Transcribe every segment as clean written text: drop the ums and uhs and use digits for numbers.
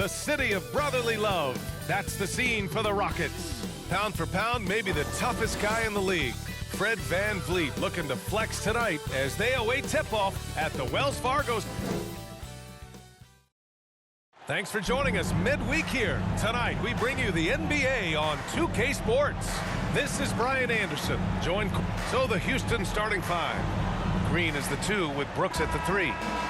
The city of brotherly love. That's the scene for the Rockets. Pound for pound, maybe the toughest guy in the league. Fred VanVleet looking to flex tonight as they await tip-off at the Wells Fargo. Thanks for joining us midweek here. Tonight, we bring you the NBA on 2K Sports. This is Brian Anderson, joined. So the Houston starting five. Green is the 2 with Brooks at the 3.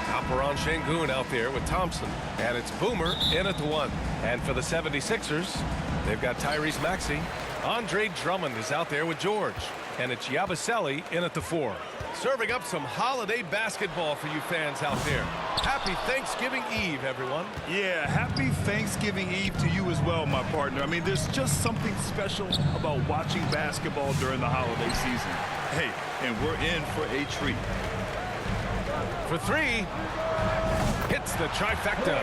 Alperon Şengün out there with Thompson. And it's Boomer in at the 1. And for the 76ers, they've got Tyrese Maxey. Andre Drummond is out there with George. And it's Yabusele in at the 4. Serving up some holiday basketball for you fans out there. Happy Thanksgiving Eve, everyone. Yeah, happy Thanksgiving Eve to you as well, my partner. I mean, there's just something special about watching basketball during the holiday season. Hey, and we're in for a treat. For 3, hits the trifecta.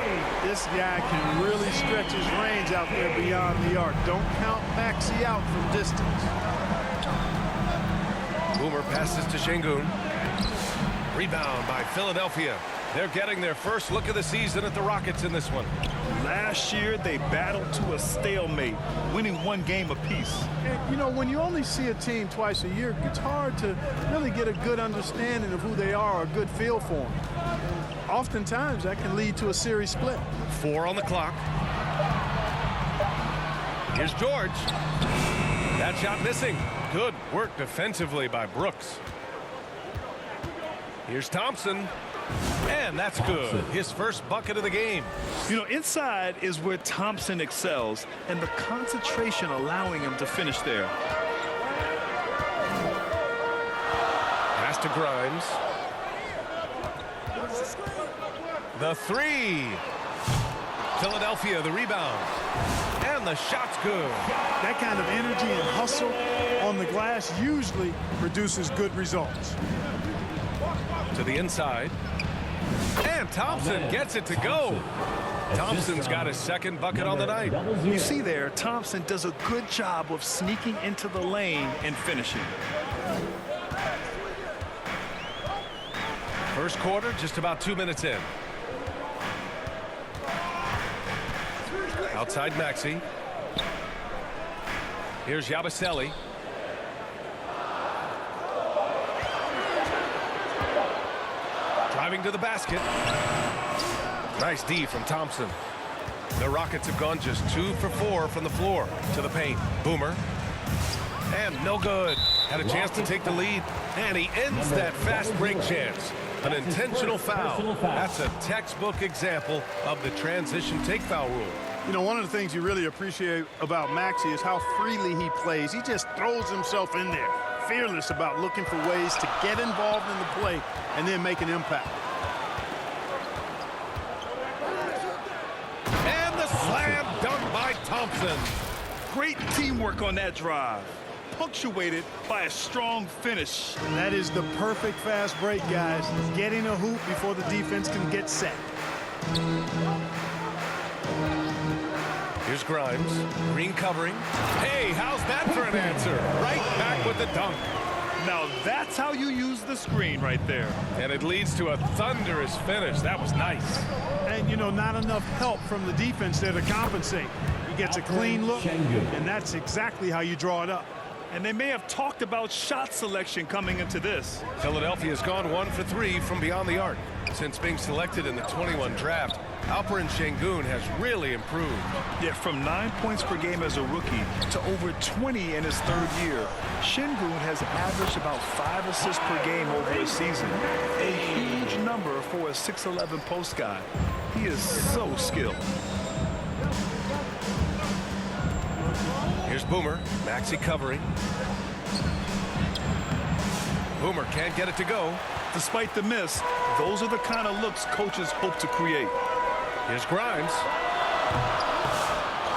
This guy can really stretch his range out there beyond the arc. Don't count Maxey out from distance. Boomer passes to Şengün. Rebound by Philadelphia. They're getting their first look of the season at the Rockets in this one. Last year, they battled to a stalemate, winning 1 game apiece. And, you know, when you only see a team twice a year, it's hard to really get a good understanding of who they are or a good feel for them. Oftentimes, that can lead to a series split. 4 on the clock. Here's George. That shot missing. Good work defensively by Brooks. Here's Thompson. And that's good. His first bucket of the game. You know, inside is where Thompson excels, and the concentration allowing him to finish there. Pass to Grimes. The 3. Philadelphia, the rebound. And the shot's good. That kind of energy and hustle on the glass usually produces good results. To the inside. And Thompson gets it to go. Thompson's got his second bucket on the night. You see there, Thompson does a good job of sneaking into the lane and finishing. First quarter, just about 2 minutes in. Outside Maxey. Here's Yabusele. Driving to the basket. Nice D from Thompson. The Rockets have gone just 2 for 4 from the floor to the paint. Boomer. And no good. Had a chance to take the lead. And he ends that fast break chance. An intentional foul. That's a textbook example of the transition take foul rule. You know, one of the things you really appreciate about Maxey is how freely he plays. He just throws himself in there, fearless about looking for ways to get involved in the play and then make an impact. And the slam dunk by Thompson. Great teamwork on that drive, punctuated by a strong finish. That is the perfect fast break, guys. Getting a hoop before the defense can get set. Here's Grimes. Green covering. Hey, how's that for an answer? Right back with the dunk. Now that's how you use the screen right there. And it leads to a thunderous finish. That was nice. And, you know, not enough help from the defense there to compensate. He gets a clean look, and that's exactly how you draw it up. And they may have talked about shot selection coming into this. Philadelphia's gone 1 for 3 from beyond the arc. Since being selected in the 21 draft, Alperon Şengün has really improved. Yeah, from 9 points per game as a rookie to over 20 in his 3rd year, Şengün has averaged about 5 assists per game over a season. A huge number for a 6'11 post guy. He is so skilled. Here's Boomer. Maxey covering. Boomer can't get it to go. Despite the miss, those are the kind of looks coaches hope to create. Here's Grimes.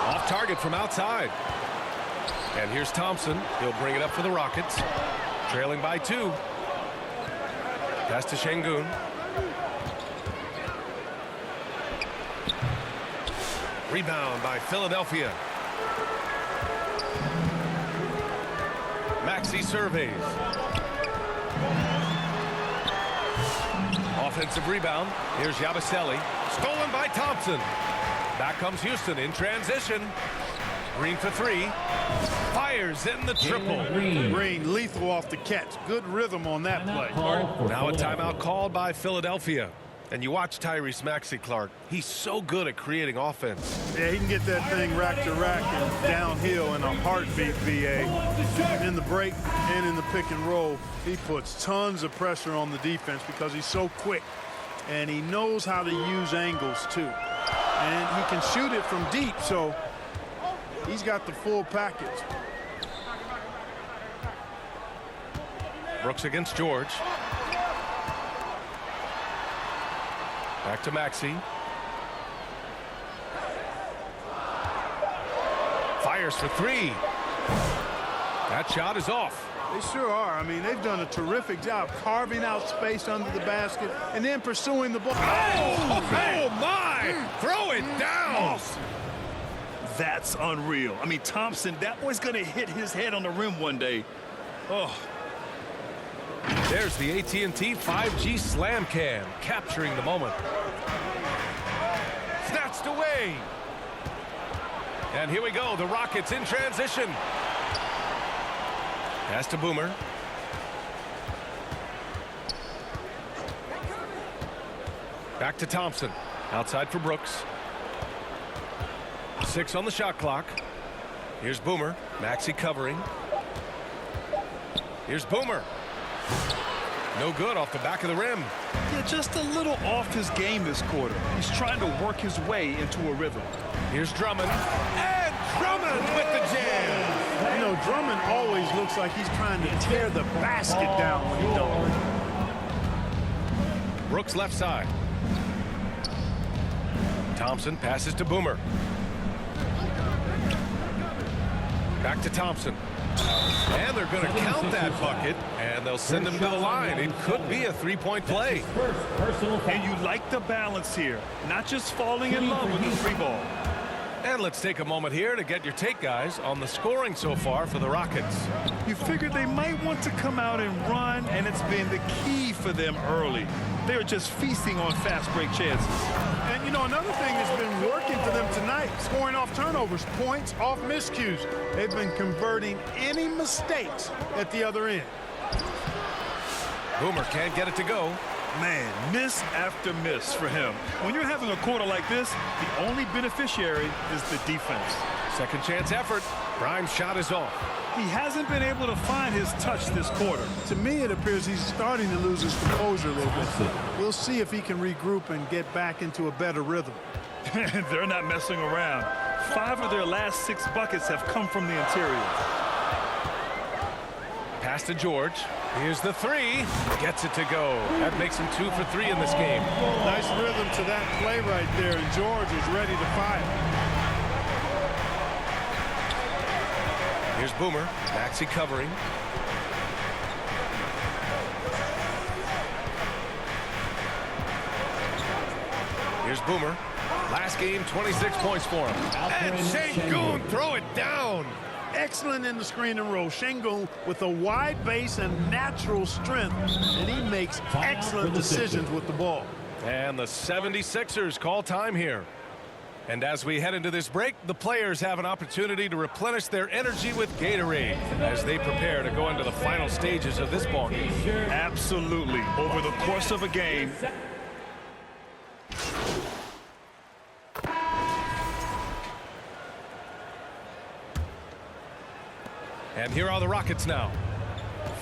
Off target from outside. And here's Thompson. He'll bring it up for the Rockets. Trailing by 2. Pass to Şengün. Rebound by Philadelphia. Maxey surveys. Offensive rebound. Here's Yabusele. Stolen by Thompson. Back comes Houston in transition. Green for three. Fires in the triple. Green lethal off the catch. Good rhythm on that play. Now a timeout called by Philadelphia. And you watch Tyrese Maxey, Clark. He's so good at creating offense. Yeah, he can get that thing rack to rack and downhill in a heartbeat, VA. In the break and in the pick and roll, he puts tons of pressure on the defense because he's so quick. And he knows how to use angles, too. And he can shoot it from deep, so he's got the full package. Brooks against George. Back to Maxey. Fires for three. That shot is off. They sure are. I mean, they've done a terrific job carving out space under the basket and then pursuing the ball. Oh my! Throw it down! That's unreal. I mean, Thompson, that boy's going to hit his head on the rim one day. Oh. There's the AT&T 5G Slam Cam, capturing the moment. Snatched away. And here we go, the Rockets in transition. Pass to Boomer. Back to Thompson. Outside for Brooks. 6 on the shot clock. Here's Boomer. Maxey covering. Here's Boomer. No good off the back of the rim. Yeah, just a little off his game this quarter. He's trying to work his way into a rhythm. Here's Drummond. And Drummond with the jam. You know, Drummond always looks like he's trying to tear the basket down when he don't. Brooks left side. Thompson passes to Boomer. Back to Thompson. And they're going to count that bucket, and they'll send him to the line. It could be a three-point play. And you like the balance here, not just falling in love with the free ball. And let's take a moment here to get your take, guys, on the scoring so far for the Rockets. You figured they might want to come out and run, and it's been the key for them early. They're just feasting on fast break chances. And, you know, another thing that's been working for them tonight, scoring off turnovers, points off miscues. They've been converting any mistakes at the other end. Boomer can't get it to go. Man, miss after miss for him. When you're having a quarter like this, the only beneficiary is the defense. Second chance effort. Grimes' shot is off. He hasn't been able to find his touch this quarter. To me, it appears he's starting to lose his composure a little bit. We'll see if he can regroup and get back into a better rhythm. They're not messing around. 5 of their last 6 buckets have come from the interior. Pass to George. Here's the three. Gets it to go. That makes him 2 for 3 in this game. Nice rhythm to that play right there, and George is ready to fire. Here's Boomer. Maxey covering. Here's Boomer. Last game, 26 points for him. And Şengün throw it down. Excellent in the screen and roll. Şengün with a wide base and natural strength, and he makes excellent decisions with the ball. And the 76ers call time here. And as we head into this break, the players have an opportunity to replenish their energy with Gatorade as they prepare to go into the final stages of this ball game. Absolutely. Over the course of a game, and here are the Rockets now.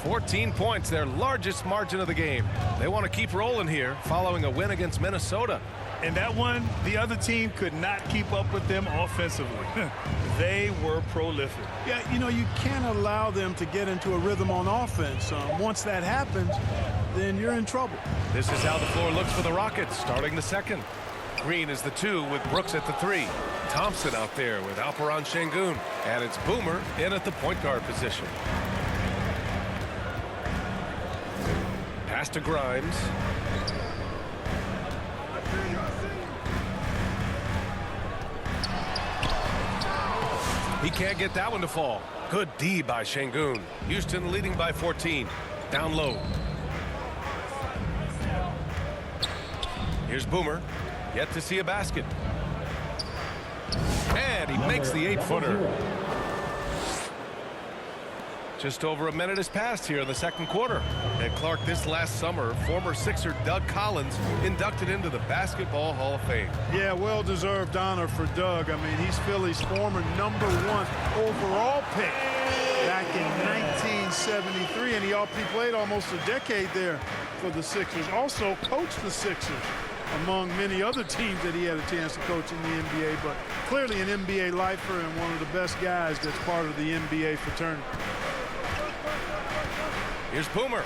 14 points, their largest margin of the game. They want to keep rolling here following a win against Minnesota. and that one, the other team could not keep up with them offensively. They were prolific. Yeah, you know, you can't allow them to get into a rhythm on offense. Once that happens, then you're in trouble. This is how the floor looks for the Rockets, starting the second. Green is the 2 with Brooks at the 3. Thompson out there with Alperen Şengün. And it's Boomer in at the point guard position. Pass to Grimes. He can't get that one to fall. Good D by Şengün. Houston leading by 14. Down low. Here's Boomer. Yet to see a basket. makes the 8-footer. Just over a minute has passed here in the second quarter. And Clark, this last summer, former Sixer Doug Collins inducted into the Basketball Hall of Fame. Yeah, well-deserved honor for Doug. I mean, he's Philly's former #1 overall pick back in 1973, and he played almost a decade there for the Sixers. Also coached the Sixers, among many other teams that he had a chance to coach in the NBA, but clearly an NBA lifer and one of the best guys that's part of the NBA fraternity. Here's Boomer.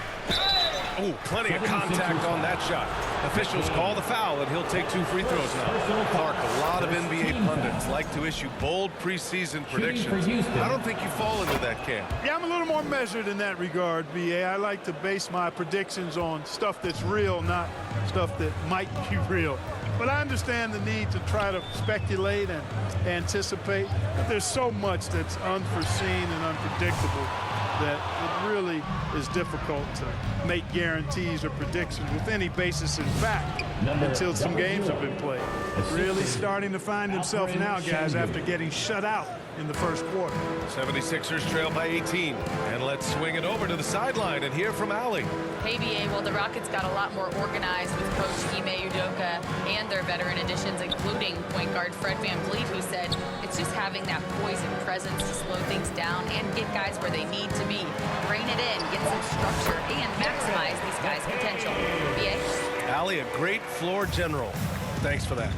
Oh, plenty of contact on that shot. Officials call the foul, and he'll take 2 free throws now. Clark, a lot of NBA pundits like to issue bold preseason predictions. I don't think you fall into that camp. Yeah, I'm a little more measured in that regard, B.A. I like to base my predictions on stuff that's real, not stuff that might be real. But I understand the need to try to speculate and anticipate. But there's so much that's unforeseen and unpredictable that it really is difficult to make guarantees or predictions with any basis in fact until some games have been played. Really starting to find himself now, guys, after getting shut out in the first quarter. 76ers trail by 18. And let's swing it over to the sideline and hear from Allie. Hey, BA, well, the Rockets got a lot more organized with Coach Ime Udoka and their veteran additions, including point guard Fred VanVleet, who said it's just having that poise and presence to slow things down and get guys where they need to be. Rein it in, get some structure, and maximize these guys' potential. BA? Allie, a great floor general. Thanks for that.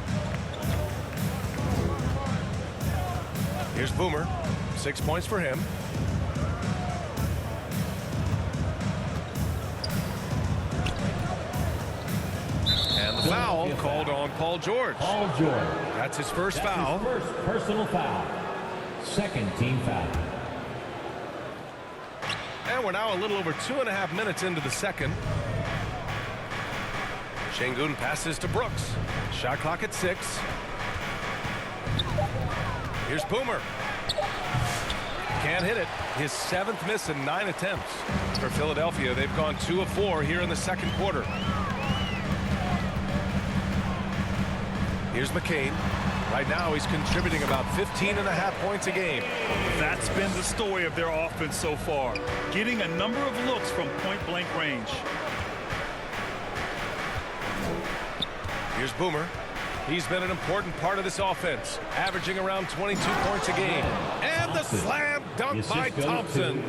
Here's Boomer. 6 points for him. And the foul called on Paul George. Paul George. That's his first That's foul. His first personal foul. Second team foul. And we're now a little over 2.5 minutes into the second. Şengün passes to Brooks. Shot clock at 6. Here's Boomer. Can't hit it. His 7th miss in 9 attempts. For Philadelphia, they've gone 2 of 4 here in the second quarter. Here's McCain. Right now, he's contributing about 15.5 points a game. That's been the story of their offense so far, getting a number of looks from point-blank range. Here's Boomer. He's been an important part of this offense, averaging around 22 points a game. And the slam dunk by Thompson.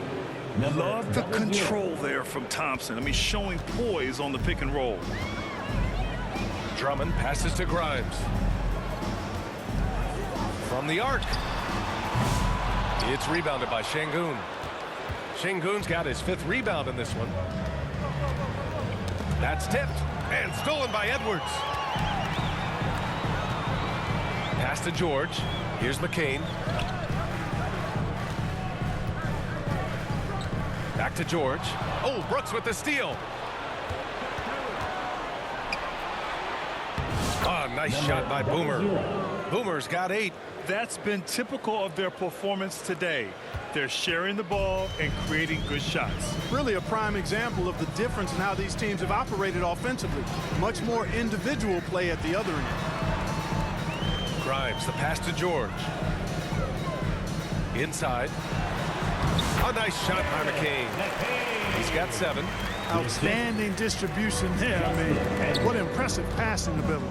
Love the control there from Thompson. I mean, showing poise on the pick and roll. Drummond passes to Grimes. From the arc. It's rebounded by Şengün. Şengün's got his 5th rebound in this one. That's tipped and stolen by Edwards. Pass to George. Here's McCain. Back to George. Oh, Brooks with the steal. Oh, nice shot by Boomer. Boomer's got 8. That's been typical of their performance today. They're sharing the ball and creating good shots. Really a prime example of the difference in how these teams have operated offensively. Much more individual play at the other end. Grimes, the pass to George. Inside. A nice shot by McCain. He's got 7. Outstanding distribution there. I mean, what impressive passing ability.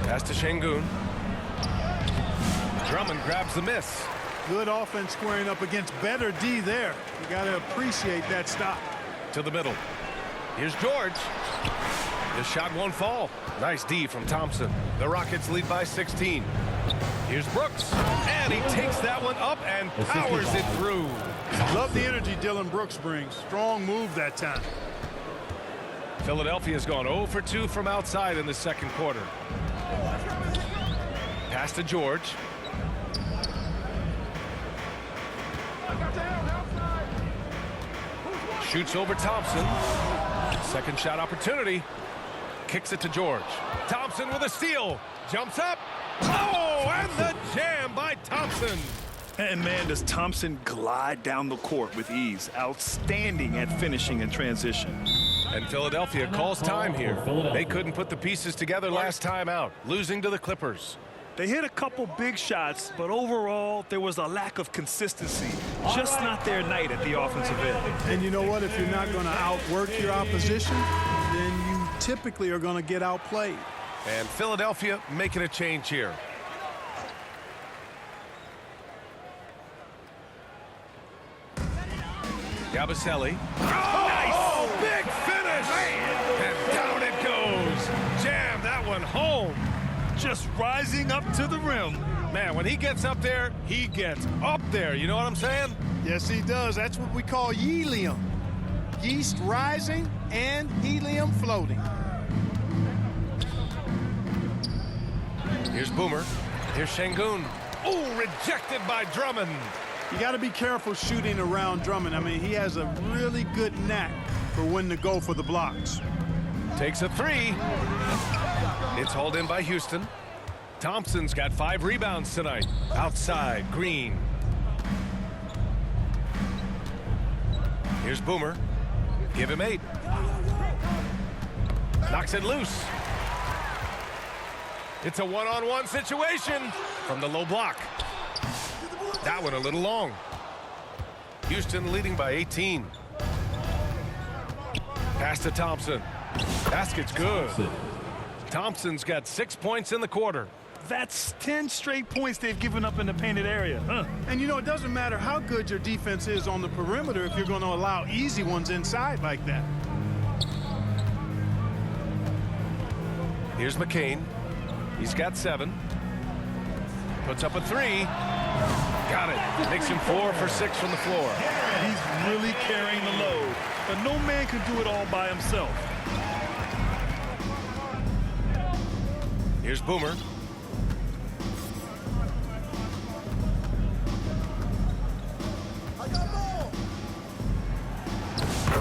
Pass to Şengün. Drummond grabs the miss. Good offense squaring up against better D there. You got to appreciate that stop. To the middle. Here's George. His shot won't fall. Nice D from Thompson. The Rockets lead by 16. Here's Brooks. And he takes that one up and powers it through. Love the energy Dillon Brooks brings. Strong move that time. Philadelphia's gone 0 for 2 from outside in the second quarter. Pass to George. Shoots over Thompson. Second shot opportunity. Kicks it to George. Thompson with a steal. Jumps up. Oh, and the jam by Thompson. And man, does Thompson glide down the court with ease. Outstanding at finishing in transition. And Philadelphia calls time here. They couldn't put the pieces together last time out, losing to the Clippers. They hit a couple big shots, but overall, there was a lack of consistency. Just not their night at the offensive end. And you know what? If you're not going to outwork your opposition, then you typically are going to get outplayed. And Philadelphia making a change here. Yabusele. Oh, big finish! And down it goes. Jam that one home. Just rising up to the rim. Man, when he gets up there, he gets up there. You know what I'm saying? Yes, he does. That's what we call helium. Yeast rising and helium floating. Here's Boomer. Here's Şengün. Oh, rejected by Drummond. You got to be careful shooting around Drummond. I mean, he has a really good knack for when to go for the blocks. Takes a three. It's hauled in by Houston. Thompson's got 5 rebounds tonight. Outside, Green. Here's Boomer. Give him 8. Knocks it loose. It's a one-on-one situation from the low block. That one a little long. Houston leading by 18. Pass to Thompson. Basket's good. Thompson's got 6 points in the quarter. That's 10 straight points they've given up in the painted area. And you know, it doesn't matter how good your defense is on the perimeter if you're going to allow easy ones inside like that. Here's McCain. He's got 7. Puts up a 3. Got it. Makes him 4 for 6 from the floor. He's really carrying the load, but no man can do it all by himself. Here's Boomer.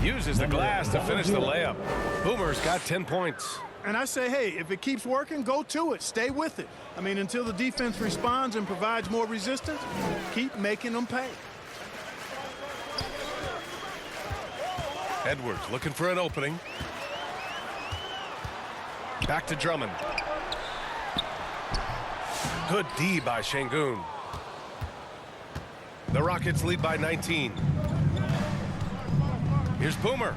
Uses the glass to finish the layup. Boomer's got 10 points. And I say, hey, if it keeps working, go to it. Stay with it. I mean, until the defense responds and provides more resistance, keep making them pay. Edwards looking for an opening. Back to Drummond. Good D by Şengün. The Rockets lead by 19. Here's Boomer.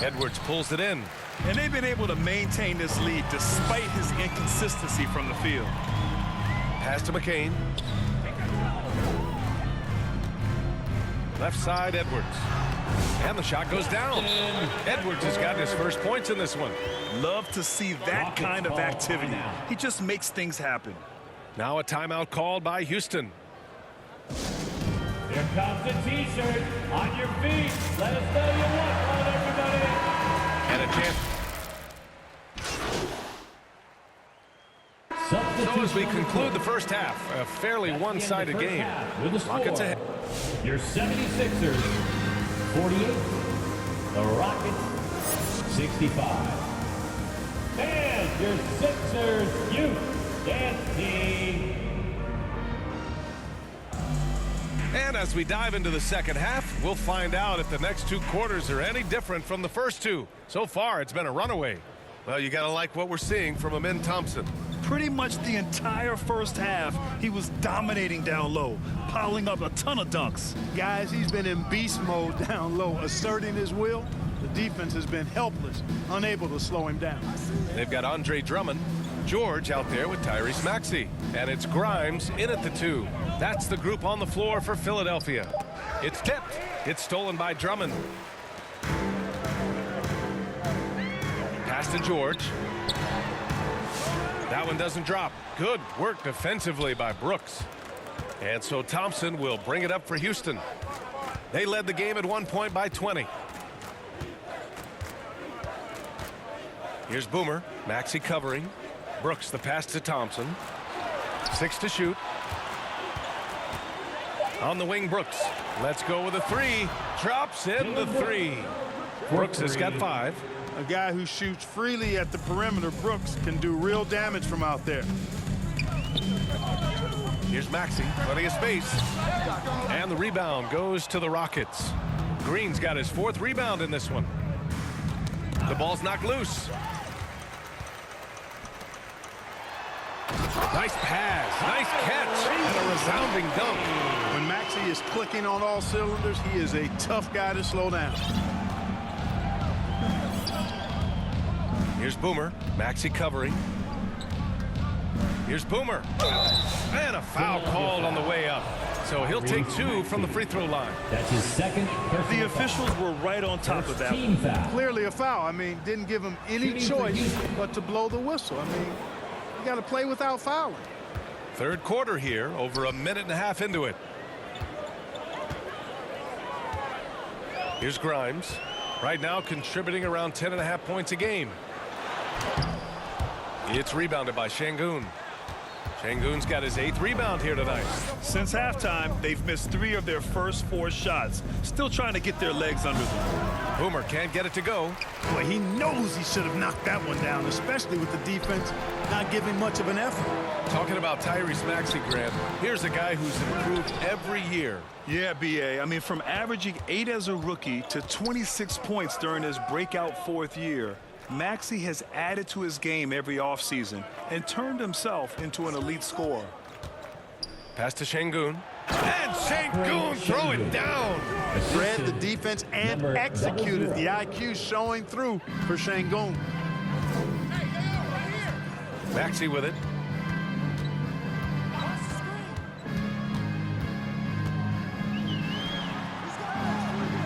Edwards pulls it in. And they've been able to maintain this lead despite his inconsistency from the field. Pass to McCain. Left side, Edwards. And the shot goes down. Edwards has got his first points in this one. Love to see that kind of activity. He just makes things happen. Now a timeout called by Houston. Here comes the T-shirt. On your feet. Let us know you want one, everybody. And a chance. So as we conclude the first half, a fairly one-sided game. Rockets ahead. Your 76ers, 48. The Rockets, 65. And your Sixers youth dance team. And as we dive into the second half, we'll find out if the next 2 quarters are any different from the first 2. So far, it's been a runaway. Well, you got to like what we're seeing from Amin Thompson. Pretty much the entire first half, he was dominating down low, piling up a ton of dunks. Guys, he's been in beast mode down low, asserting his will. The defense has been helpless, unable to slow him down. They've got Andre Drummond, George out there with Tyrese Maxey, and it's Grimes in at the 2. That's the group on the floor for Philadelphia. It's tipped. It's stolen by Drummond. Pass to George. That one doesn't drop. Good work defensively by Brooks. And so Thompson will bring it up for Houston. They led the game at 1 point by 20. Here's Boomer. Maxey covering. Brooks the pass to Thompson. 6 to shoot. On the wing, Brooks. Let's go with a 3. Drops in the 3. Brooks has got 5. A guy who shoots freely at the perimeter, Brooks, can do real damage from out there. Here's Maxey, plenty of space. And the rebound goes to the Rockets. Green's got his 4th rebound in this one. The ball's knocked loose. Nice pass, nice catch, and a resounding dunk. When Maxey is clicking on all cylinders, he is a tough guy to slow down. Here's Boomer. Maxey covering. Here's Boomer. And a foul called on the way up. So he'll take 2 from the free throw line. That's his second personal The officials were right on top of that. team foul. Clearly a foul. I mean, didn't give him any choice but to blow the whistle. I mean, you got to play without fouling. Third quarter here, over a minute and a half into it. Here's Grimes. Right now contributing around 10.5 points a game. It's rebounded by Şengün. Şengün's got his 8th rebound here tonight. Since halftime, they've missed 3 of their first 4 shots. Still trying to get their legs under them. Boomer can't get it to go. Boy, he knows he should have knocked that one down, especially with the defense not giving much of an effort. Talking about Tyrese Maxey, Grant, here's a guy who's improved every year. Yeah, B.A. I mean, from averaging 8 as a rookie to 26 points during his breakout 4th year, Maxey has added to his game every offseason and turned himself into an elite scorer. Pass to Şengün. And Şengün throw it down. Read the defense and executed. The IQ showing through for Şengün. Maxey with it.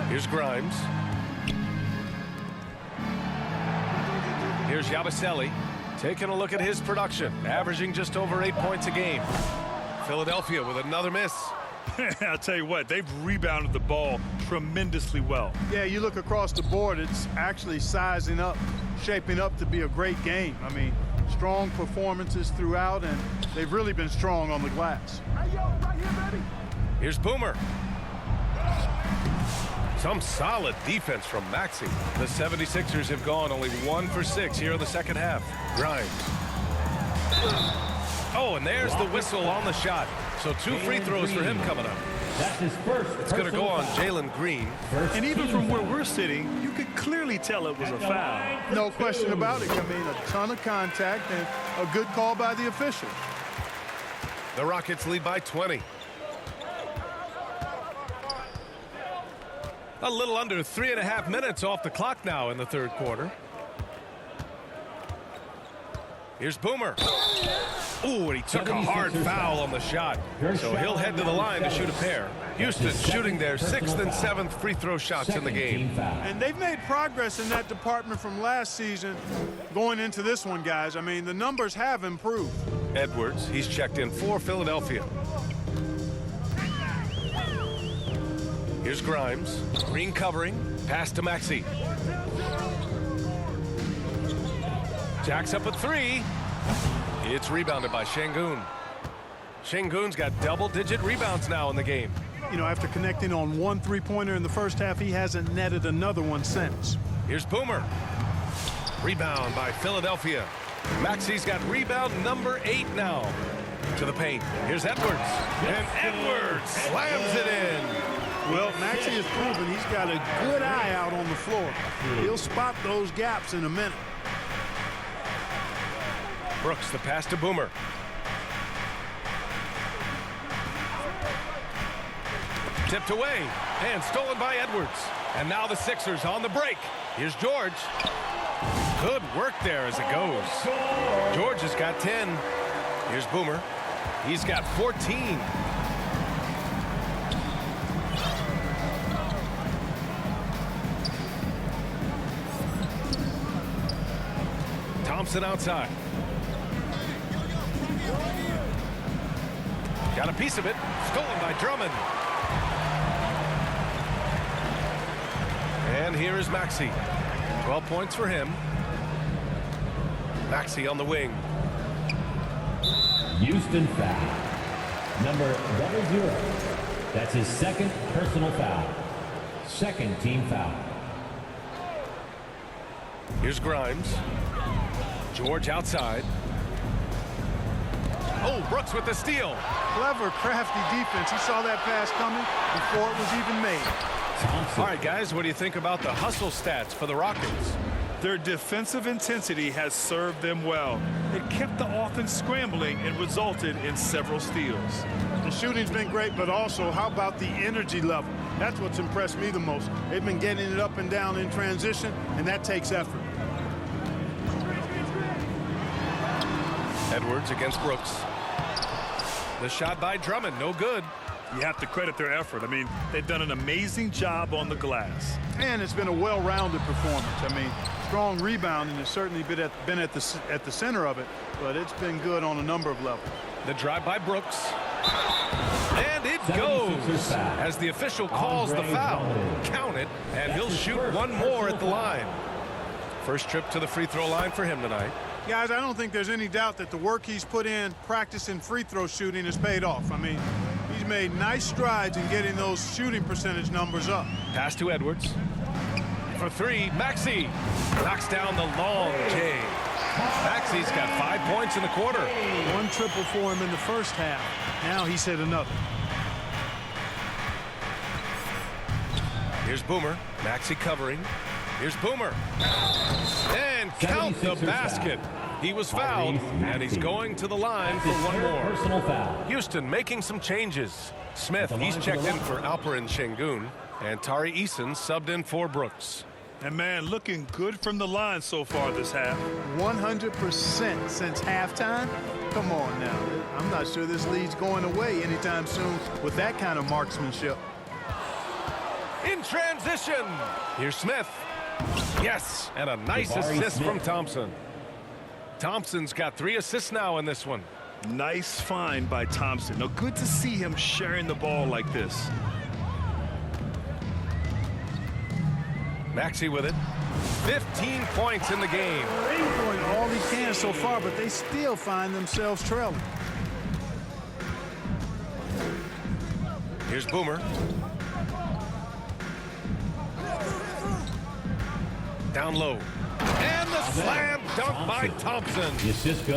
Here's Grimes. Here's Yabusele. Taking a look at his production, averaging just over 8 points a game. Philadelphia with another miss. I'll tell you what, they've rebounded the ball tremendously well. Yeah, you look across the board, it's actually sizing up, shaping up to be a great game. I mean, strong performances throughout, and they've really been strong on the glass. Here's Boomer. Some solid defense from Maxey. The 76ers have gone only 1 for 6 here in the second half. Grimes. Oh, and there's the whistle on the shot. So 2 free throws for him coming up. That's his first. It's going to go on Jalen Green. And even from where we're sitting, you could clearly tell it was a foul. No question about it. I mean, a ton of contact and a good call by the official. The Rockets lead by 20. A little under 3.5 minutes off the clock now in the third quarter. Here's Boomer. Ooh, and he took a hard foul on the shot. So he'll head to the line to shoot a pair. Houston shooting their 6th and 7th free throw shots in the game. And they've made progress in that department from last season going into this one, guys. I mean, the numbers have improved. Edwards, he's checked in for Philadelphia. Here's Grimes. Green covering. Pass to Maxey. Jacks up a 3. It's rebounded by Şengün. Şengün's got double-digit rebounds now in the game. You know, after connecting on 1 3-pointer in the first half, he hasn't netted another one since. Here's Boomer. Rebound by Philadelphia. Maxey's got rebound number 8 now. To the paint. Here's Edwards. And Edwards slams it in. Well, Maxey has proven he's got a good eye out on the floor. He'll spot those gaps in a minute. Brooks, the pass to Boomer. Tipped away and stolen by Edwards. And now the Sixers on the break. Here's George. Good work there as it goes. George has got 10. Here's Boomer. He's got 14. Thompson outside. Got a piece of it. Stolen by Drummond. And here is Maxey. 12 points for him. Maxey on the wing. Houston foul. Number 00. That's his 2nd personal foul. 2nd team foul. Here's Grimes. George outside. Oh, Brooks with the steal. Clever, crafty defense. He saw that pass coming before it was even made. Thompson. All right, guys, what do you think about the hustle stats for the Rockets? Their defensive intensity has served them well. It kept the offense scrambling and resulted in several steals. The shooting's been great, but also how about the energy level? That's what's impressed me the most. They've been getting it up and down in transition, and that takes effort. Edwards against Brooks. The shot by Drummond, no good. You have to credit their effort. I mean, they've done an amazing job on the glass. And it's been a well-rounded performance. I mean, strong rebounding has certainly been at the center of it, but it's been good on a number of levels. The drive by Brooks. And it goes as the official calls the foul. Count it, and he'll shoot one more at the line. First trip to the free throw line for him tonight. Guys, I don't think there's any doubt that the work he's put in practicing free throw shooting has paid off. I mean, he's made nice strides in getting those shooting percentage numbers up. Pass to Edwards. For three, Maxey knocks down the long J. Maxey's got 5 points in the quarter. One triple for him in the first half. Now he's hit another. Here's Boomer. Maxey covering. Here's Boomer. And count the basket. He was fouled, and he's going to the line for one more. Personal foul. Houston making some changes. Smith, he's checked in for Alperen Şengün, and Tari Eason subbed in for Brooks. And, man, looking good from the line so far this half. 100% since halftime? Come on now. I'm not sure this lead's going away anytime soon with that kind of marksmanship. In transition, here's Smith. Yes, and a nice assist from Thompson. Thompson's got 3 assists now in this one. Nice find by Thompson. Now, good to see him sharing the ball like this. Maxey with it. 15 points in the game. Doing all he can so far, but they still find themselves trailing. Here's Boomer. Down low. And the slam dunk by Thompson.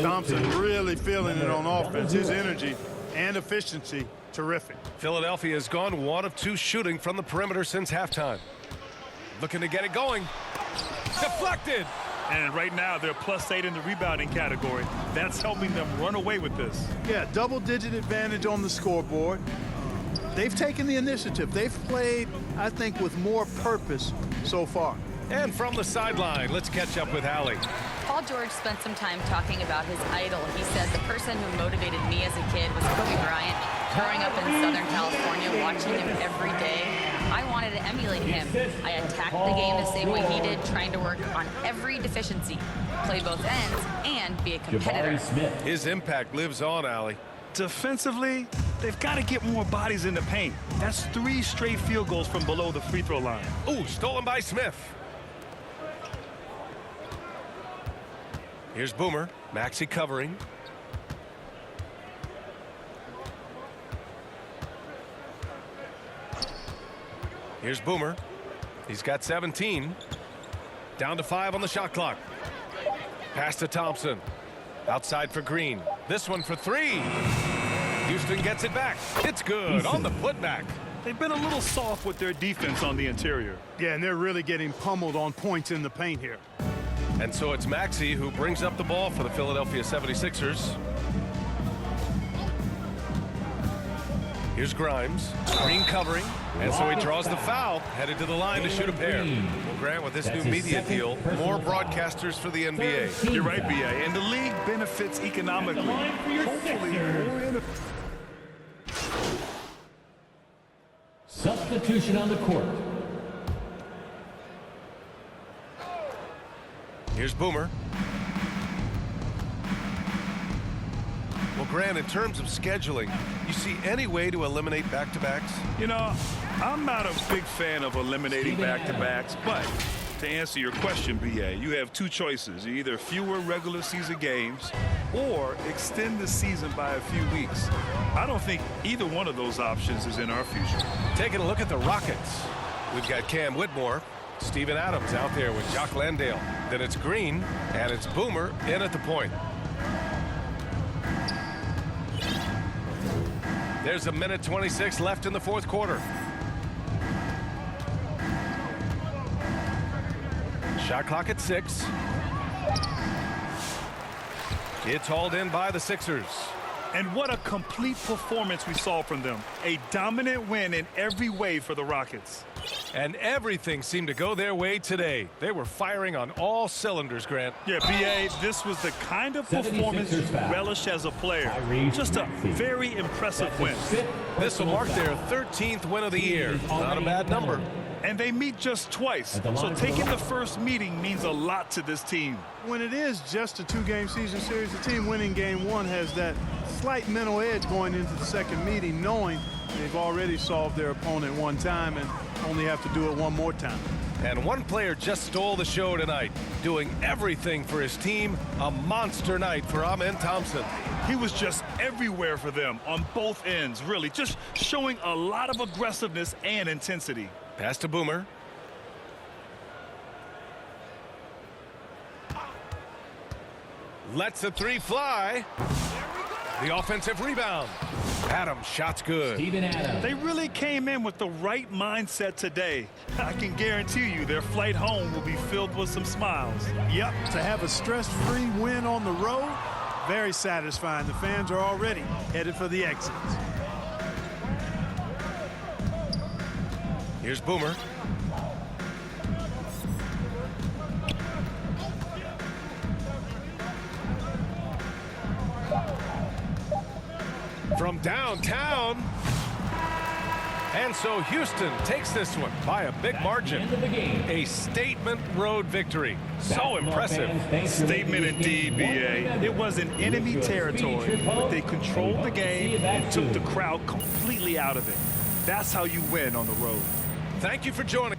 Thompson really feeling it on offense. His energy and efficiency, terrific. Philadelphia has gone 1 of 2 shooting from the perimeter since halftime. Looking to get it going. Deflected. And right now, they're +8 in the rebounding category. That's helping them run away with this. Yeah, double-digit advantage on the scoreboard. They've taken the initiative. They've played, I think, with more purpose so far. And from the sideline, let's catch up with Allie. Paul George spent some time talking about his idol. He said, the person who motivated me as a kid was Kobe Bryant. Growing up in Southern California, watching him every day, I wanted to emulate him. I attacked the game the same way he did, trying to work on every deficiency, play both ends, and be a competitor. His impact lives on, Allie. Defensively, they've got to get more bodies in the paint. That's 3 straight field goals from below the free throw line. Ooh, stolen by Smith. Here's Boomer. Maxey covering. Here's Boomer. He's got 17. Down to 5 on the shot clock. Pass to Thompson. Outside for Green. This one for 3. Houston gets it back. It's good on the putback. They've been a little soft with their defense on the interior. Yeah, and they're really getting pummeled on points in the paint here. And so it's Maxey who brings up the ball for the Philadelphia 76ers. Here's Grimes. Green covering. And so he draws the foul, headed to the line to shoot a pair. Well, Grant, with this new media deal, more broadcasters for the NBA. You're right, B.A. And the league benefits economically. Hopefully more Substitution on the court. Here's Boomer. Well, Grant, in terms of scheduling, you see any way to eliminate back-to-backs? You know, I'm not a big fan of eliminating back-to-backs, but to answer your question, B.A., you have 2 choices. Either fewer regular season games or extend the season by a few weeks. I don't think either one of those options is in our future. Taking a look at the Rockets. We've got Cam Whitmore, Steven Adams out there with Jock Landale. Then it's Green, and it's Boomer in at the point. There's a minute 26 left in the 4th quarter. Shot clock at 6. It's hauled in by the Sixers. And what a complete performance we saw from them. A dominant win in every way for the Rockets. And everything seemed to go their way today. They were firing on all cylinders, Grant. Yeah, B.A., this was the kind of performance you relish as a player. Just a very impressive win. This will mark their 13th win of the year. Not a bad number. And they meet just twice, so taking the first meeting means a lot to this team. When it is just a 2-game season series, the team winning game 1 has that slight mental edge going into the second meeting, knowing they've already solved their opponent one time and only have to do it one more time. And one player just stole the show tonight, doing everything for his team. A monster night for Amen Thompson. He was just everywhere for them on both ends, really, just showing a lot of aggressiveness and intensity. Pass to Boomer. Lets the 3 fly. The offensive rebound. Adams, shot's good. Steven Adams. They really came in with the right mindset today. I can guarantee you their flight home will be filled with some smiles. Yep, to have a stress-free win on the road, very satisfying. The fans are already headed for the exits. Here's Boomer. From downtown. And so Houston takes this one by a big margin. A statement road victory. So impressive. Statement indeed, B.A. It was in enemy territory, but they controlled the game and took the crowd completely out of it. That's how you win on the road. Thank you for joining.